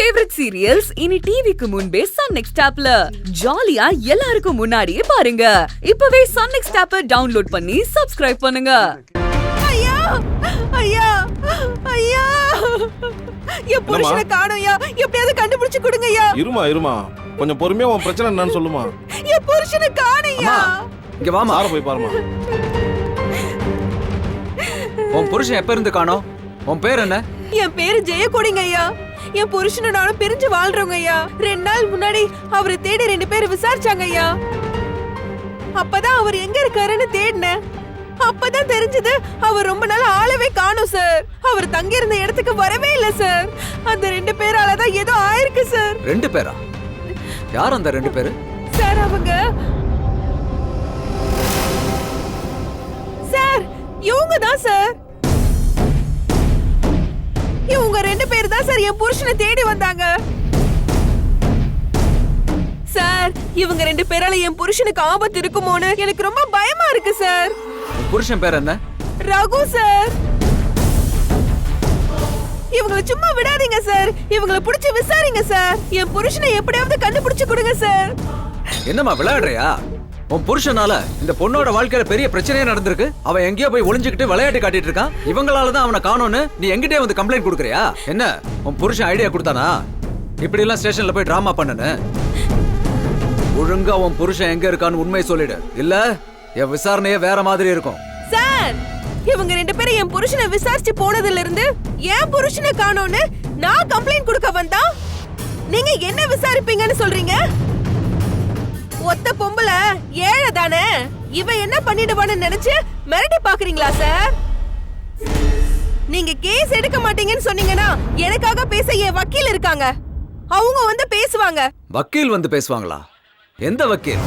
Favourite serials இனி டிவிக்கு முன்பே சன் நெக்ஸ்ட் ஆப்ல ஜாலியா எல்லாருக்கும் முன்னாடியே பாருங்க. இப்பவே சன் நெக்ஸ்ட் ஆப்பை டவுன்லோட் பண்ணி சப்ஸ்கிரைப் பண்ணுங்க. ஐயா ஐயா ஐயா என் புருஷனை காணோம்யா, எப்படியாவது கண்டுபிடிச்சு கொடுங்கய்யா. இருமா கொஞ்சம் பொறுமையா உன் பிரச்சனை என்னன்னு சொல்லுமா. என் புருஷனை காணோம்யா. இங்க வாமா. சார போய் பாருமா. உன் புருஷன் எப்ப இருந்து காணோம்? உன் பேர் என்ன? என் பேரு ஜெயக்கொடிங்க ஐயா. என் புருஷனும் நானும் பிரிஞ்சு வாழ்றோங்க ஐயா. 2 நாள் முன்னாடி அவரை தேடி 2 பேர் விசாரிச்சாங்க ஐயா. அப்பதான் அவர் எங்க இருக்காருன்னு தேடினேன். அப்பதான் தெரிஞ்சது அவர் ரொம்ப நாள் ஆளவே காணோம் சார். அவர் தங்கி இருந்த இடத்துக்கு வரவே இல்ல சார். அந்த 2 பேராலதான் ஏதோ ஆயிருக்கு சார். 2 பேரா? யார் அந்த 2 பேரு? சார் அவங்க சார் இவங்க தான் சார். இவங்க 2 பேர் தான் சார் என் புருஷனை தேடி வந்தாங்க சார். இவங்க 2 பேரால என் புருஷனுக்கு ஆபத்து இருக்குமோன்னு எனக்கு ரொம்ப பயமா இருக்கு சார். உன் புருஷன் பேர் என்ன? ரகு சார். இவங்களை சும்மா விடாதீங்க சார். இவங்களை புடிச்சு விசாரிங்க சார். என் புருஷனை எப்படியாவது கண்டுபிடிச்சு கொடுங்க சார். என்னம்மா விளையாடுறியா? உன் புருஷனால இந்த பொண்ணோட வாழ்க்கையில பெரிய பிரச்சனையே நடந்திருக்கு. அவன் எங்கேயோ போய் ஒளிஞ்சுக்கிட்டு விளையாட்டு காட்டிட்டு இருக்கான். இவங்களாலதான் அவனை காணோன்னு நீ எங்கிட்டே வந்து கம்ப்ளைண்ட் கொடுக்குறியா? என்ன உன் புருஷன் ஐடியா கொடுத்தானா இப்படி எல்லாம் ஸ்டேஷன்ல போய் டிராமா பண்ணனு? ஒழுங்கா உன் புருஷன் எங்க இருக்கான்னு உண்மையை சொல்லிடு, இல்ல என் விசாரணையே வேற மாதிரி இருக்கும். சார் இவங்க 2 பேரும் என் புருஷனை விசாரிச்சு போனதுல இருந்து என் புருஷனை காணோன்னு நான் கம்ப்ளைண்ட் கொடுக்க வந்தா நீங்க என்ன விசாரிப்பீங்கன்னு சொல்றீங்க? ஒத்த பொம்பளை ஏழை தானே, இவ என்ன பண்ணிடுவான்னு நினைச்சு மிரட்டி பாக்குறீங்களா சார்? நீங்க கேஸ் எடுக்க மாட்டீங்கன்னு சொன்னீங்கன்னா எனக்காக பேச என் வக்கீல் இருக்காங்க. அவங்க வந்து பேசுவாங்க. வக்கீல் வந்து பேசுவாங்களா? எந்த வக்கீல்?